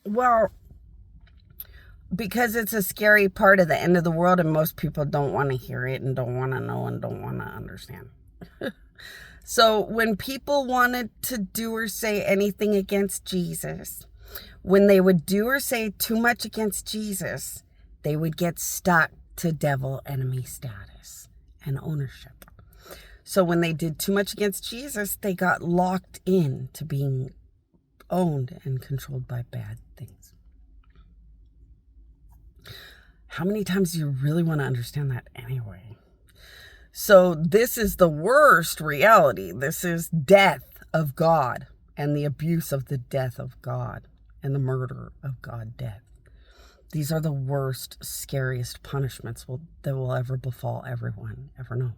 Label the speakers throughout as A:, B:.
A: Well, because it's a scary part of the end of the world and most people don't want to hear it and don't want to know and don't want to understand. So when people wanted to do or say anything against Jesus, when they would do or say too much against Jesus, they would get stuck to devil enemy status and ownership. So when they did too much against Jesus, they got locked in to being owned and controlled by bad things. How many times do you really want to understand that anyway? So this is the worst reality. This is death of God and the abuse of the death of God and the murder of God death. These are the worst, scariest punishments that will ever befall everyone, ever know.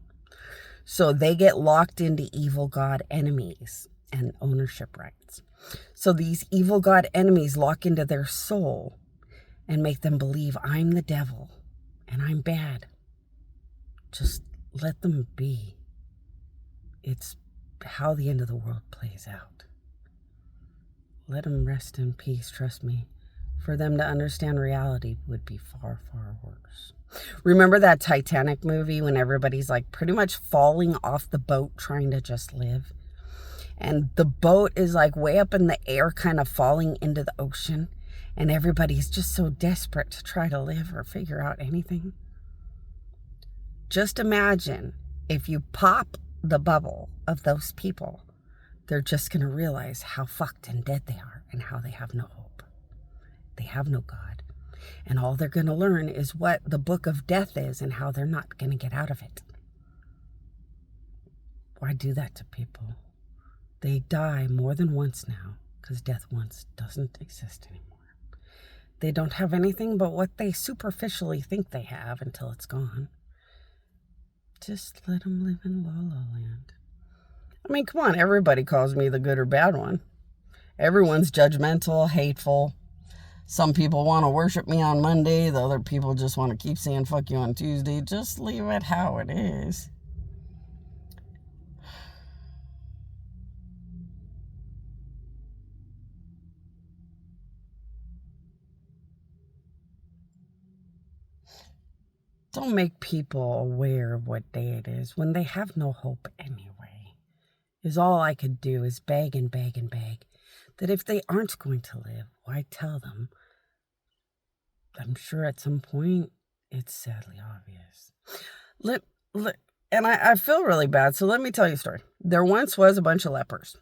A: So they get locked into evil God enemies and ownership rights. So these evil God enemies lock into their soul and make them believe I'm the devil and I'm bad. Just let them be. It's how the end of the world plays out. Let them rest in peace, trust me. For them to understand reality would be far, far worse. Remember that Titanic movie when everybody's like pretty much falling off the boat trying to just live? And the boat is like way up in the air, kind of falling into the ocean. And everybody's just so desperate to try to live or figure out anything. Just imagine if you pop the bubble of those people, they're just going to realize how fucked and dead they are and how they have no hope. They have no God. And all they're going to learn is what the book of death is and how they're not going to get out of it. Why do that to people? They die more than once now because death once doesn't exist anymore. They don't have anything but what they superficially think they have until it's gone. Just let them live in La La Land. I mean, come on, everybody calls me the good or bad one. Everyone's judgmental, hateful. Some people want to worship me on Monday. The other people just want to keep saying fuck you on Tuesday. Just leave it how it is. Don't make people aware of what day it is when they have no hope anyway. Is all I could do is beg and beg and beg that if they aren't going to live, why tell them? I'm sure at some point it's sadly obvious. And I feel really bad, so let me tell you a story. There once was a bunch of lepers.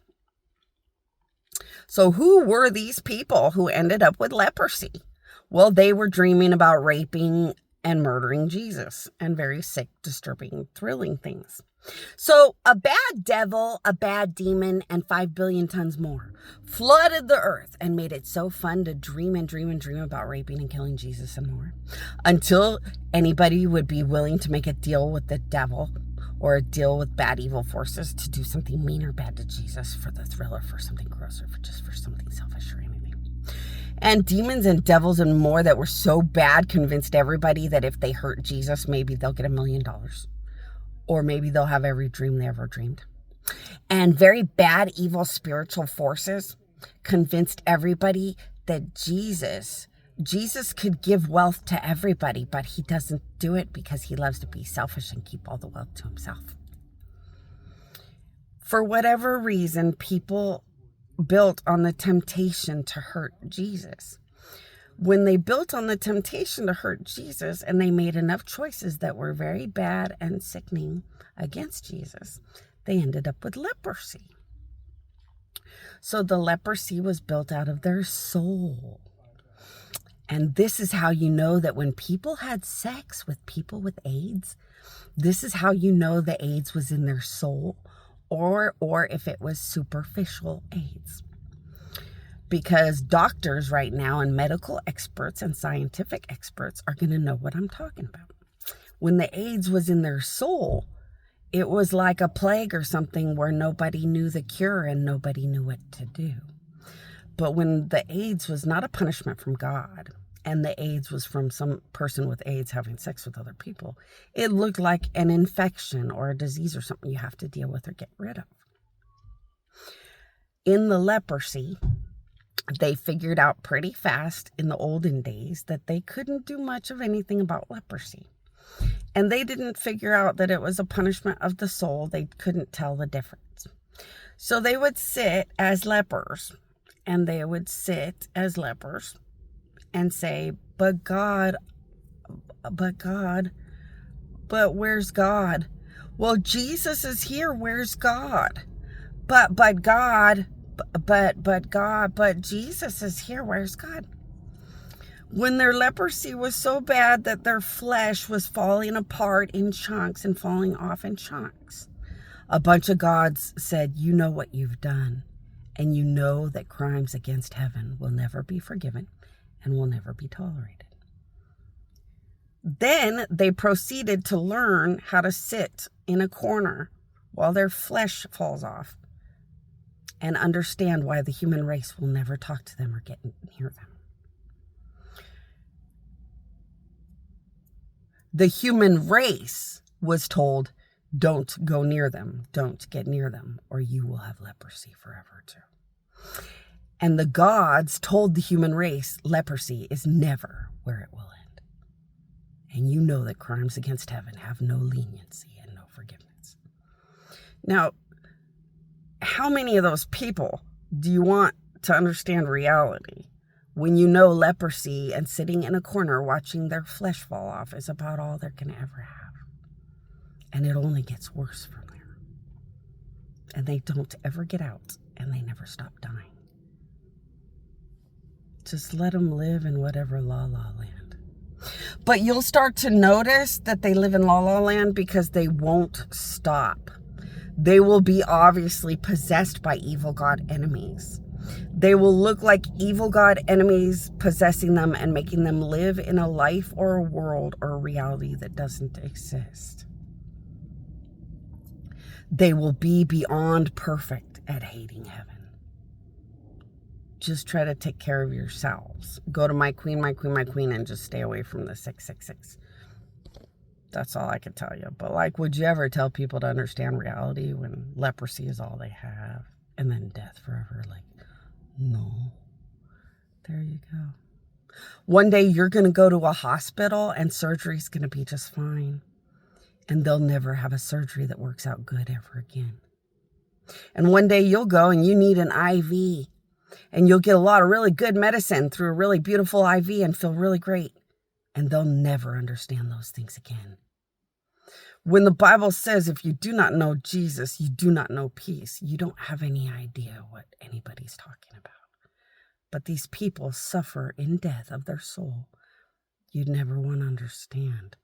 A: So who were these people who ended up with leprosy? Well, they were dreaming about raping and murdering Jesus and very sick, disturbing, thrilling things. So a bad devil, a bad demon, and 5 billion tons more flooded the earth and made it so fun to dream and dream and dream about raping and killing Jesus and more, until anybody would be willing to make a deal with the devil or a deal with bad evil forces to do something mean or bad to Jesus for the thrill or for something gross or just for something selfish or anything. And demons and devils and more that were so bad convinced everybody that if they hurt Jesus, maybe they'll get $1 million. Or maybe they'll have every dream they ever dreamed. And very bad, evil spiritual forces convinced everybody that Jesus could give wealth to everybody, but he doesn't do it because he loves to be selfish and keep all the wealth to himself. For whatever reason, people built on the temptation to hurt Jesus. When they built on the temptation to hurt Jesus and they made enough choices that were very bad and sickening against Jesus, they ended up with leprosy. So the leprosy was built out of their soul. And this is how you know that when people had sex with people with AIDS, this is how you know the AIDS was in their soul, or if it was superficial AIDS. Because doctors right now and medical experts and scientific experts are going to know what I'm talking about. When the AIDS was in their soul, it was like a plague or something where nobody knew the cure and nobody knew what to do. But when the AIDS was not a punishment from God, and the AIDS was from some person with AIDS having sex with other people, it looked like an infection or a disease or something you have to deal with or get rid of. In the leprosy, They figured out pretty fast in the olden days that they couldn't do much of anything about leprosy. And they didn't figure out that it was a punishment of the soul. They couldn't tell the difference. So they would sit as lepers, and they would sit as lepers and say, but God, but where's God? Well, Jesus is here. Where's God? But God, but Jesus is here. Where's God? When their leprosy was so bad that their flesh was falling apart in chunks and falling off in chunks, a bunch of gods said, you know what you've done, and you know that crimes against heaven will never be forgiven and will never be tolerated. Then they proceeded to learn how to sit in a corner while their flesh falls off and understand why the human race will never talk to them or get near them. The human race was told, don't go near them, don't get near them, or you will have leprosy forever too. And the gods told the human race, leprosy is never where it will end. And you know that crimes against heaven have no leniency and no forgiveness. Now, how many of those people do you want to understand reality when you know leprosy and sitting in a corner watching their flesh fall off is about all they're going to ever have? And it only gets worse from there. And they don't ever get out, and they never stop dying. Just let them live in whatever la-la land. But you'll start to notice that they live in la-la land because they won't stop. They will be obviously possessed by evil god enemies. They will look like evil god enemies possessing them and making them live in a life or a world or a reality that doesn't exist. They will be beyond perfect at hating heaven. Just try to take care of yourselves. Go to my queen, and just stay away from the 666. That's all I can tell you. But like, would you ever tell people to understand reality when leprosy is all they have and then death forever? Like, no. There you go. One day you're going to go to a hospital and surgery's going to be just fine. And they'll never have a surgery that works out good ever again. And one day you'll go and you need an IV. And you'll get a lot of really good medicine through a really beautiful IV and feel really great. And they'll never understand those things again. When the Bible says, if you do not know Jesus, you do not know peace, you don't have any idea what anybody's talking about. But these people suffer in death of their soul. You'd never want to understand.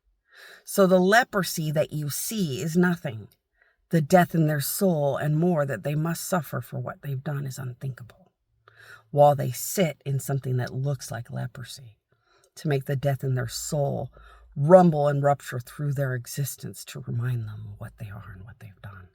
A: So the leprosy that you see is nothing. The death in their soul and more that they must suffer for what they've done is unthinkable. While they sit in something that looks like leprosy, to make the death in their soul rumble and rupture through their existence to remind them what they are and what they've done.